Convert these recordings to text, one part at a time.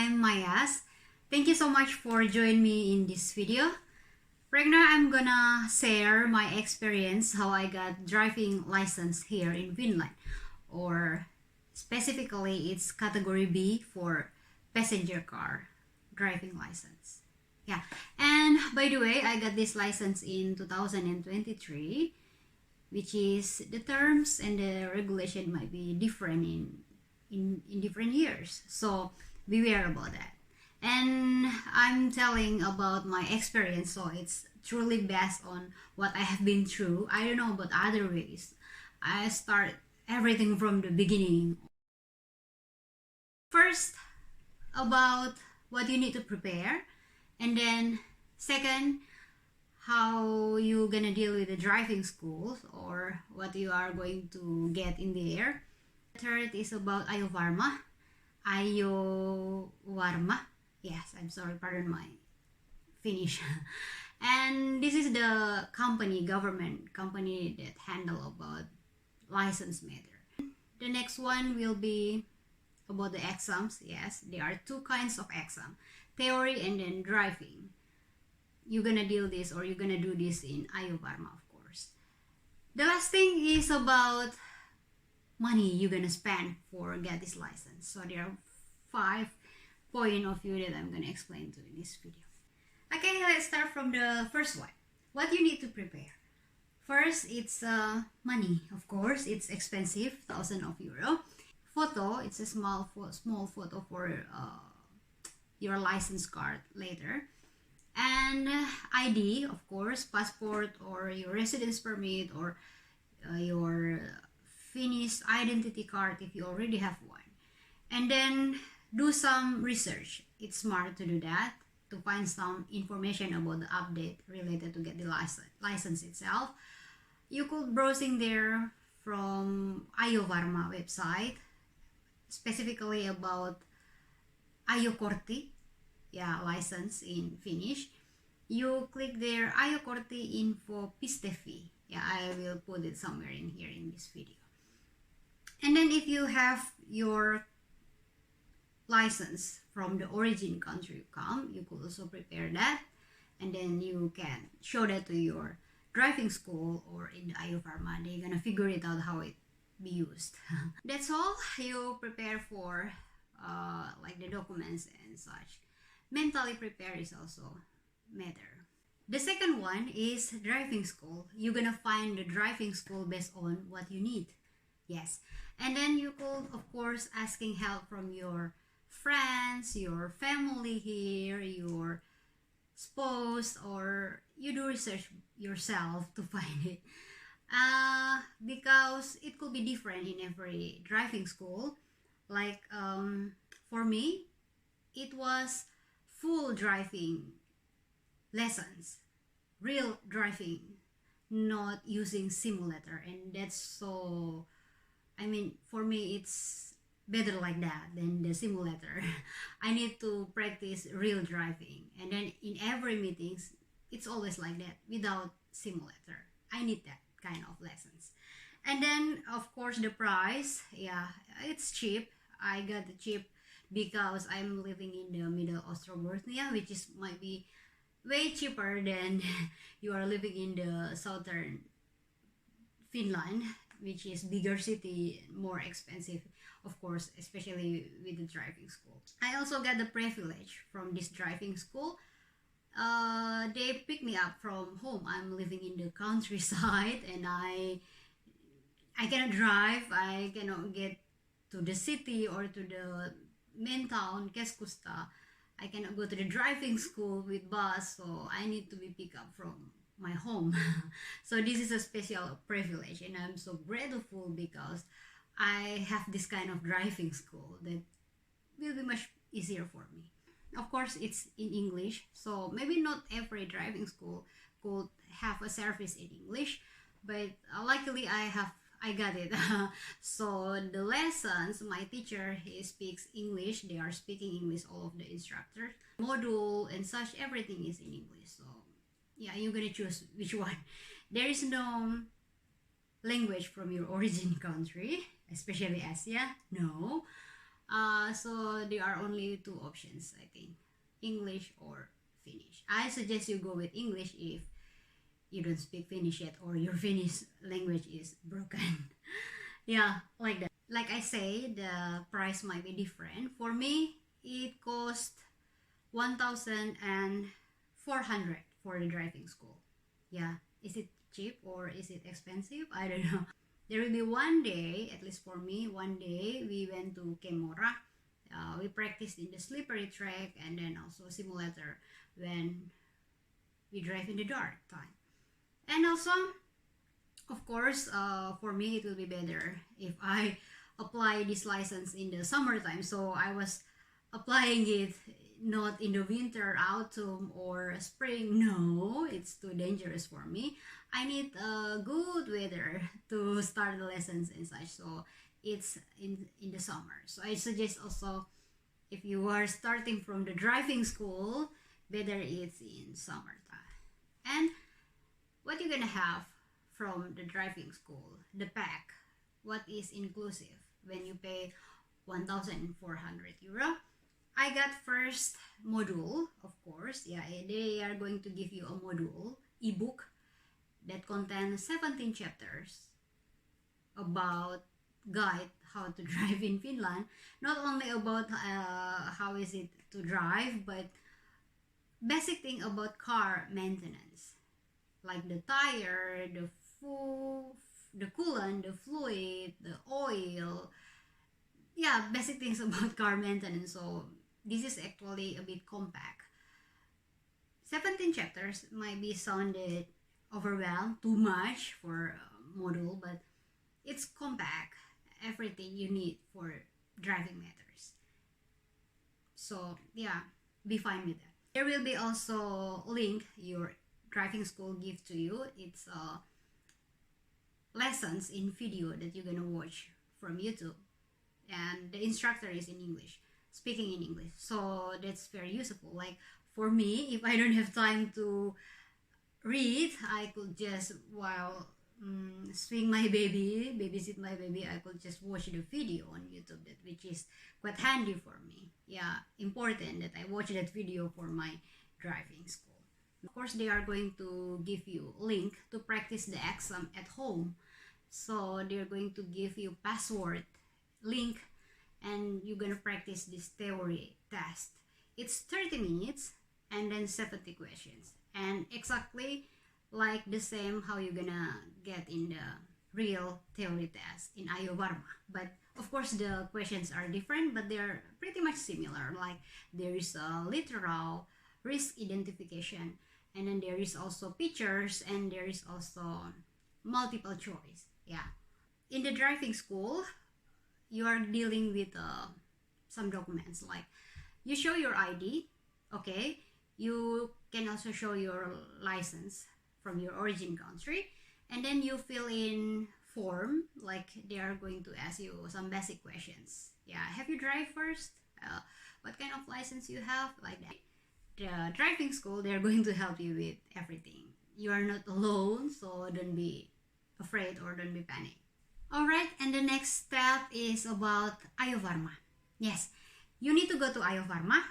I'm Mayas. Thank you so much for joining me in this video. Right now, I'm gonna share my experience how I got driving license here in Finland, or specifically it's category B for passenger car driving license. Yeah, and by the way, I got this license in 2023, which is the terms and the regulation might be different in different years, so beware about that. And I'm telling about my experience, so it's truly based on what I have been through. I don't know about other ways. I start everything from the beginning. First, about what you need to prepare, and then second, how you gonna deal with the driving schools or what you are going to get in there. Third is about Ayovarma. Yes, I'm sorry, pardon my Finnish. And this is the government company that handle about license matter. The next one will be about the exams. Yes, there are two kinds of exam, theory and then driving. You're gonna deal this or you're gonna do this in Ayovarma, of course. The last thing is about money you're gonna spend for get this license. So there are 5 point of view that I'm gonna explain to in this video. Okay, let's start from the first one. What you need to prepare. First, it's money. Of course, it's expensive, €1,000. Photo, it's a small photo for your license card later. And ID, of course, passport or your residence permit or your Finnish identity card if you already have one. And then do some research. It's smart to do that, to find some information about the update related to get the license itself. You could browsing there from Ayovarma website, specifically about ajokortti, license in Finnish. You click there ajokortti.info.fi. I will put it somewhere in here in this video. And then if you have your license from the origin country you come, you could also prepare that, and then you can show that to your driving school or in the Ayovarma. They're gonna figure it out how it be used. That's all you prepare for, like the documents and such. Mentally prepare is also matter. The second one is driving school. You're gonna find the driving school based on what you need. Yes, and then you could, of course, asking help from your friends, your family here, your spouse, or you do research yourself to find it. Because it could be different in every driving school. Like for me, it was full driving lessons, real driving, not using simulator, and that's so, for me it's better like that than the simulator. I need to practice real driving, and then in every meetings it's always like that without simulator. I need that kind of lessons. And then of course the price, it's cheap. I got the cheap because I'm living in the middle Ostrobothnia, which is might be way cheaper than you are living in the southern Finland, which is bigger city, more expensive, of course, especially with the driving school. I also got the privilege from this driving school. They pick me up from home. I'm living in the countryside and I cannot drive. I cannot get to the city or to the main town, Keskusta. I cannot go to the driving school with bus, so I need to be picked up from my home. So this is a special privilege, and I'm so grateful because I have this kind of driving school that will be much easier for me. Of course, it's in English, so maybe not every driving school could have a service in English, but luckily I got it. So the lessons, my teacher, he speaks English. They are speaking English, all of the instructors. Module and such, everything is in English. So you're gonna choose which one. There is no language from your origin country, especially Asia. No. So there are only two options, I think, English or Finnish. I suggest you go with English if you don't speak Finnish yet or your Finnish language is broken. Yeah, like that. Like I say, the price might be different. For me, it cost 1,400 for the driving school. Yeah, is it cheap or is it expensive? I don't know. There will be one day, at least for me, one day we went to Kemora. We practiced in the slippery track and then also simulator when we drive in the dark time. And also, of course, for me it will be better if I apply this license in the summertime. So I was applying it not in the winter, autumn, or spring. No, it's too dangerous for me. I need good weather to start the lessons and such. So it's in the summer. So I suggest also if you are starting from the driving school, better it's in summertime. And what you're gonna have from the driving school, the pack, what is inclusive when you pay 1,400 euro. I got first module, of course. Yeah, they are going to give you a module ebook that contains 17 chapters about guide how to drive in Finland. Not only about how is it to drive, but basic thing about car maintenance, like the tire, the coolant, the fluid, the oil. Yeah, basic things about car maintenance. So this is actually a bit compact. 17 chapters might be sounded overwhelmed, too much for a module, but it's compact. Everything you need for driving matters. So yeah, be fine with that. There will be also link your driving school give to you. It's lessons in video that you're gonna watch from YouTube, and the instructor is in English, speaking in English. So that's very useful. Like for me, if I don't have time to read, I could just while swing my baby, babysit my baby, I could just watch the video on YouTube, that which is quite handy for me. Yeah, important that I watch that video for my driving school. Of course, they are going to give you link to practice the exam at home. So they're going to give you password link and you're gonna practice this theory test. It's 30 minutes and then 70 questions, and exactly like the same how you're gonna get in the real theory test in Ayovarma. But of course the questions are different, but they're pretty much similar. Like there is a literal risk identification, and then there is also pictures, and there is also multiple choice. Yeah, in the driving school you are dealing with some documents, like you show your ID. Okay, you can also show your license from your origin country, and then you fill in form, like they are going to ask you some basic questions. Yeah, have you drive first, what kind of license you have, like that. The driving school, they're going to help you with everything. You are not alone, so don't be afraid or don't be panic. All right, and the next step is about Ayovarma. Yes, you need to go to Ayovarma.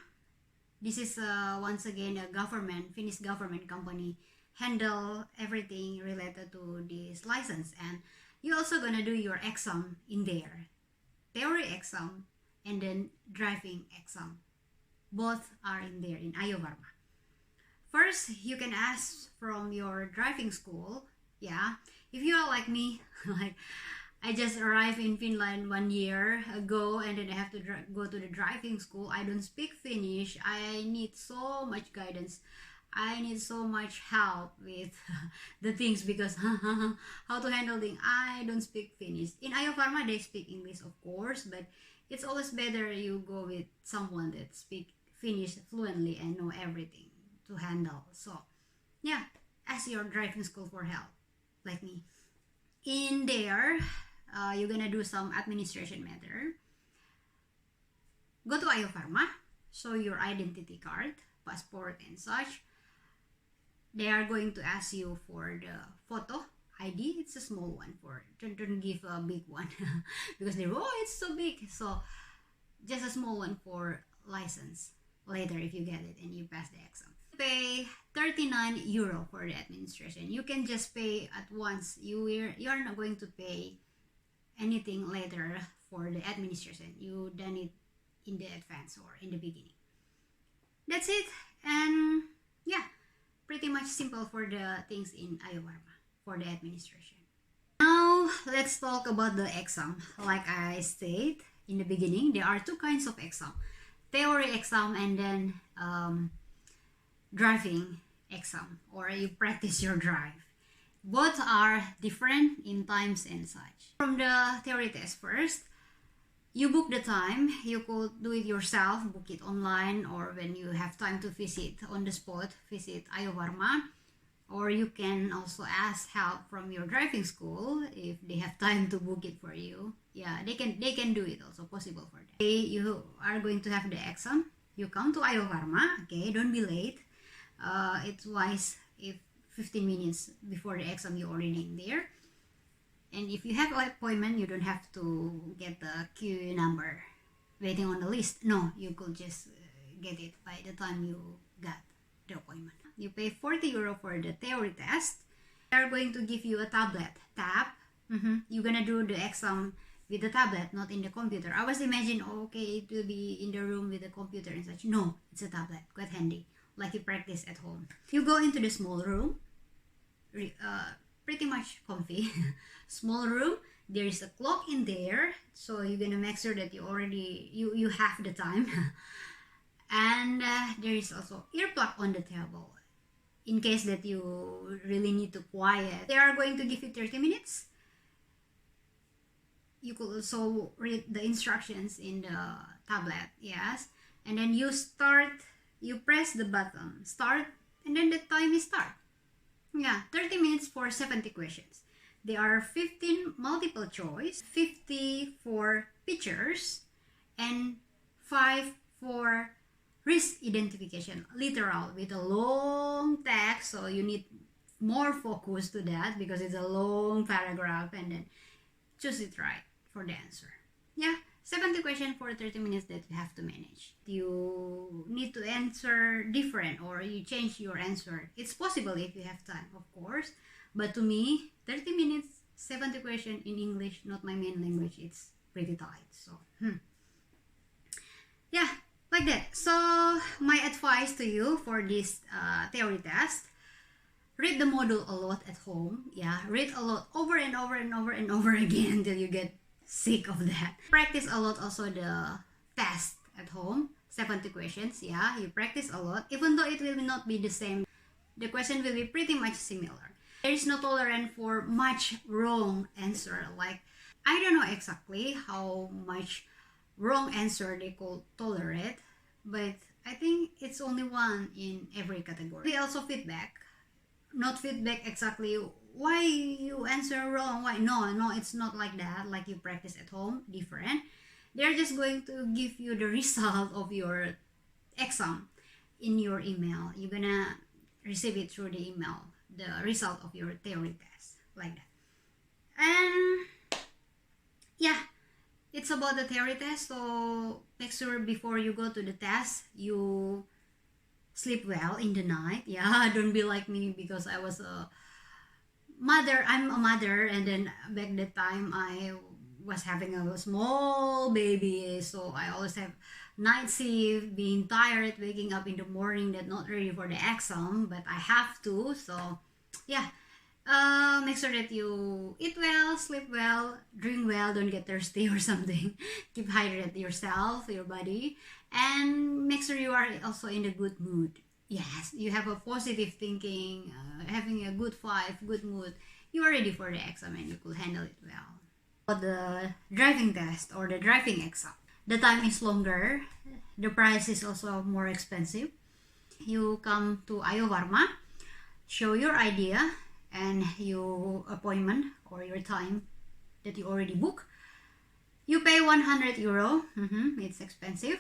This is once again a government, Finnish government company handle everything related to this license, and you're also gonna do your exam in there, theory exam and then driving exam. Both are in there in Ayovarma. First, you can ask from your driving school. Yeah, if you are like me, like I just arrived in Finland 1 year ago, and then I have to go to the driving school. I don't speak Finnish. I need so much guidance. I need so much help with the things, because how to handle things. I don't speak Finnish. In Ayovarma, they speak English, of course, but it's always better you go with someone that speak Finnish fluently and know everything to handle. So yeah, ask your driving school for help, like me. In there, you're gonna do some administration matter. Go to Ayovarma, show your identity card, passport and such. They are going to ask you for the photo ID. It's a small one, for don't give a big one because they're, oh, it's so big. So just a small one for license later if you get it and you pass the exam. Pay 39 euro for the administration. You can just pay at once. You're not going to pay anything later for the administration. You done it in the advance or in the beginning. That's it. And yeah, pretty much simple for the things in Iowarma for the administration. Now let's talk about the exam. Like I said in the beginning, there are two kinds of exam: theory exam and then driving exam, or you practice your drive. Both are different in times and such. From the theory test first, you book the time. You could do it yourself, book it online, or when you have time to visit on the spot, visit Iowarma. Or you can also ask help from your driving school if they have time to book it for you. Yeah, they can do it also, possible for them. Okay, you are going to have the exam. You come to Iowarma, okay, don't be late. It's wise if 15 minutes before the exam you're already in there. And if you have an appointment, you don't have to get the queue number waiting on the list. No, you could just get it by the time you got the appointment. You pay 40 euro for the theory test. They are going to give you a tablet. You're gonna do the exam with the tablet, not in the computer. I was imagining, okay, it will be in the room with the computer and such. No, it's a tablet, quite handy, like you practice at home. You go into the small room, pretty much comfy. Small room. There is a clock in there, so you're gonna make sure that you have the time. And there is also earplug on the table in case that you really need to quiet. They are going to give you 30 minutes. You could also read the instructions in the tablet, yes. And then you press the button, start, and then the time is start. Yeah, 30 minutes for 70 questions. There are 15 multiple choice, 50 for pictures, and 5 for risk identification, literal, with a long text, so you need more focus to that because it's a long paragraph, and then choose it right for the answer. Yeah, 70 questions for 30 minutes that you have to manage. You need to answer different or you change your answer. It's possible if you have time, of course, but to me, 30 minutes, 70 questions in English, not my main language, it's pretty tight. So, yeah, like that. So my advice to you for this theory test: read the module a lot at home. Yeah, read a lot over and over and over and over again until you get sick of that. Practice a lot also the test at home, 70 questions. Yeah, you practice a lot, even though it will not be the same. The question will be pretty much similar. There is no tolerance for much wrong answer. Like, I don't know exactly how much wrong answer they could tolerate, but I think it's only one in every category. They also feedback, not feedback exactly why you answer wrong, why. No, it's not like that, like you practice at home, different. They're just going to give you the result of your exam in your email. You're gonna receive it through the email, the result of your theory test, like that. And yeah, it's about the theory test, so make sure before you go to the test you sleep well in the night. Yeah, don't be like me, because I was a mother. I'm a mother, and then back that time I was having a small baby, so I always have night shift, being tired, waking up in the morning, that not ready for the exam, but I have to. So yeah, make sure that you eat well, sleep well, drink well, don't get thirsty or something. Keep hydrated yourself, your body, and make sure you are also in a good mood. Yes, you have a positive thinking, having a good vibe, good mood. You are ready for the exam and you could handle it well. For the driving test or the driving exam, the time is longer. The price is also more expensive. You come to Iowarma, show your idea and your appointment or your time that you already book. You pay 100 euro. It's expensive.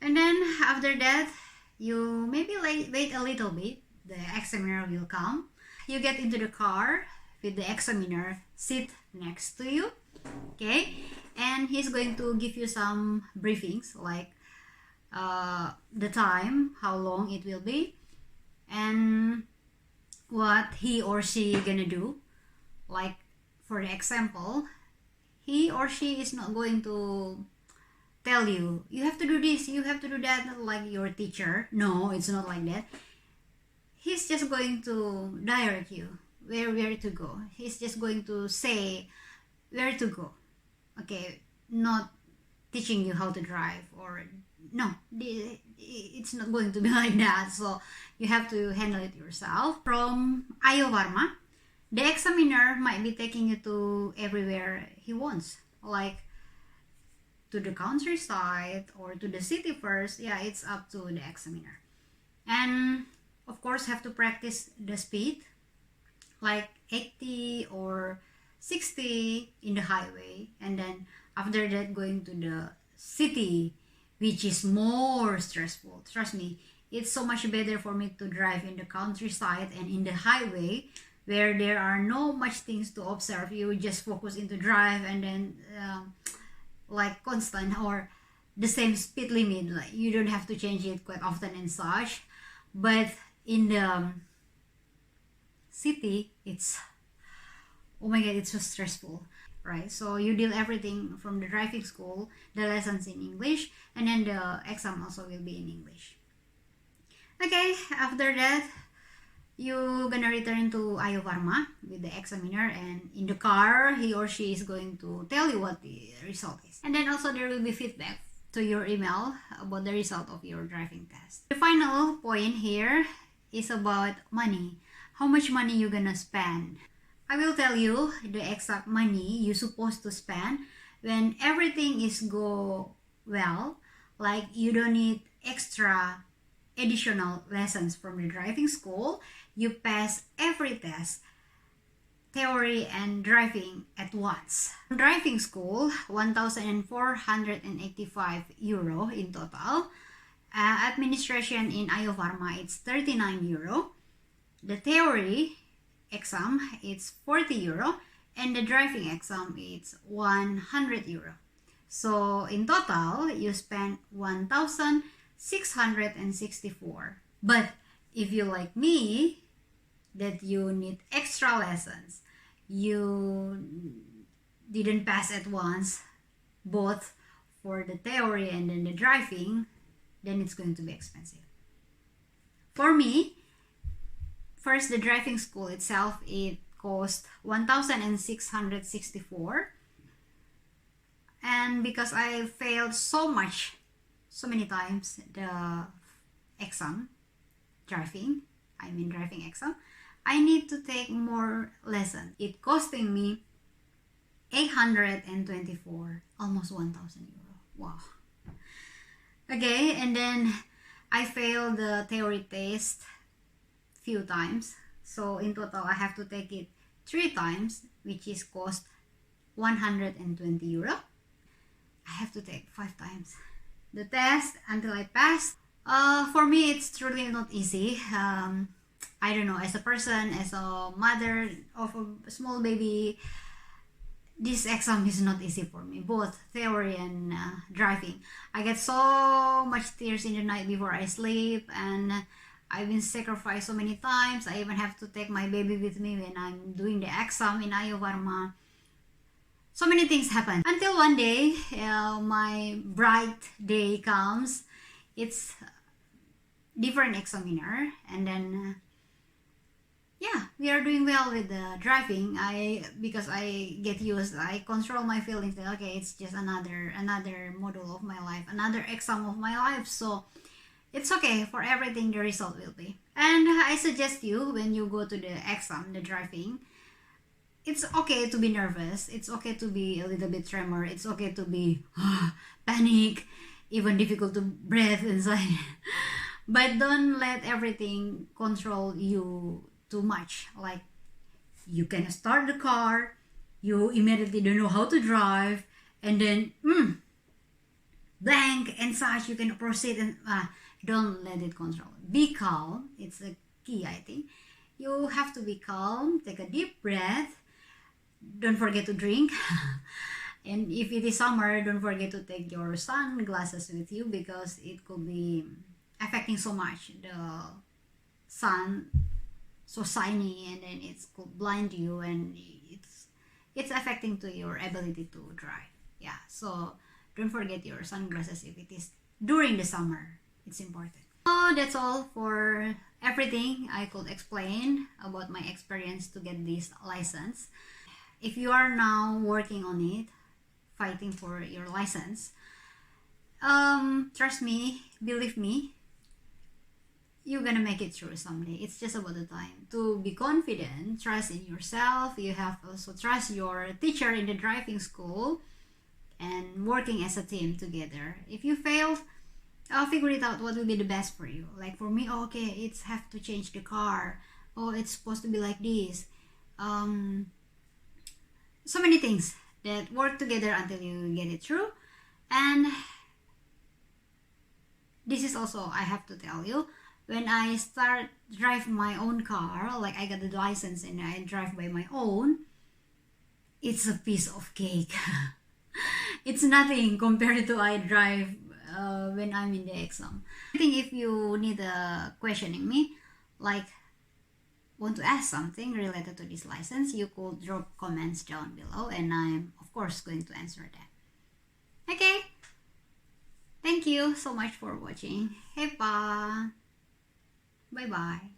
And then after that, you maybe wait a little bit. The examiner will come. You get into the car with the examiner sit next to you. Okay, and he's going to give you some briefings like the time, how long it will be, and what he or she gonna do. Like for example, he or she is not going to tell you you have to do this, you have to do that, like your teacher. No, it's not like that. He's just going to direct you where to go. He's just going to say where to go. Okay, not teaching you how to drive, or no, it's not going to be like that. So you have to handle it yourself. From Ayovarma, the examiner might be taking you to everywhere he wants, like to the countryside or to the city first. Yeah, it's up to the examiner. And of course have to practice the speed, like 80 or 60 in the highway, and then after that going to the city, which is more stressful. Trust me, it's so much better for me to drive in the countryside and in the highway where there are no much things to observe. You just focus into drive, and then like constant or the same speed limit, like you don't have to change it quite often and such. But in the city, it's, oh my god, it's so stressful, right? So you deal everything from the driving school, the lessons in English, and then the exam also will be in English. Okay, after that you gonna return to Ayovarma with the examiner, and in the car he or she is going to tell you what the result is. And then also there will be feedback to your email about the result of your driving test. The final point here is about money. How much money you gonna spend? I will tell you the exact money you're supposed to spend when everything is go well, like you don't need extra additional lessons from the driving school. You pass every test, theory and driving at once. Driving school, 1,485 euro in total. Administration in Ayovarma, it's 39 euro. The theory exam, it's 40 euro. And the driving exam, it's 100 euro. So in total, you spend 1,664. But if you like me, that you need extra lessons, you didn't pass at once, both for the theory and then the driving, then it's going to be expensive. For me, first the driving school itself, it cost 1,664. And because I failed so many times the exam, driving exam, I need to take more lessons. It costing me 824, almost 1,000 euro. Wow. Okay, and then I failed the theory test few times. So in total, I have to take it 3 times, which is cost 120 euro. I have to take 5 times the test until I pass. For me, it's truly not easy. I don't know, as a person, as a mother of a small baby, this exam is not easy for me, both theory and driving. I get so much tears in the night before I sleep, and I've been sacrificed so many times. I even have to take my baby with me when I'm doing the exam in Ayovarma. So many things happen until one day, my bright day comes. It's different examiner, and then yeah, we are doing well with the driving. Because I get used, I control my feelings that okay, it's just another module of my life, another exam of my life. So it's okay, for everything the result will be. And I suggest you, when you go to the exam, the driving, it's okay to be nervous. It's okay to be a little bit tremor. It's okay to be panic, even difficult to breathe inside. But don't let everything control you too much. Like you can start the car, you immediately don't know how to drive, and then blank and such, you can proceed, and don't let it control. Be calm. It's a key, I think. You have to be calm, take a deep breath, don't forget to drink. And if it is summer, don't forget to take your sunglasses with you, because it could be affecting so much. The sun so shiny, and then it could blind you, and it's affecting to your ability to drive. Yeah, so don't forget your sunglasses if it is during the summer. It's important. Oh, that's all for everything I could explain about my experience to get this license. If you are now working on it, fighting for your license, trust me, believe me, you're gonna make it through someday. It's just about the time to be confident, trust in yourself. You have also trust your teacher in the driving school, and working as a team together. If you fail, I'll figure it out what will be the best for you. Like for me, okay, it's have to change the car. Oh, it's supposed to be like this. So many things that work together until you get it through. And this is also, I have to tell you, when I start drive my own car, like I got the license and I drive by my own, it's a piece of cake. It's nothing compared to I drive when I'm in the exam. I think if you need a questioning me, like want to ask something related to this license, you could drop comments down below, and I'm of course going to answer that. Okay, thank you so much for watching. Hey pa, bye bye.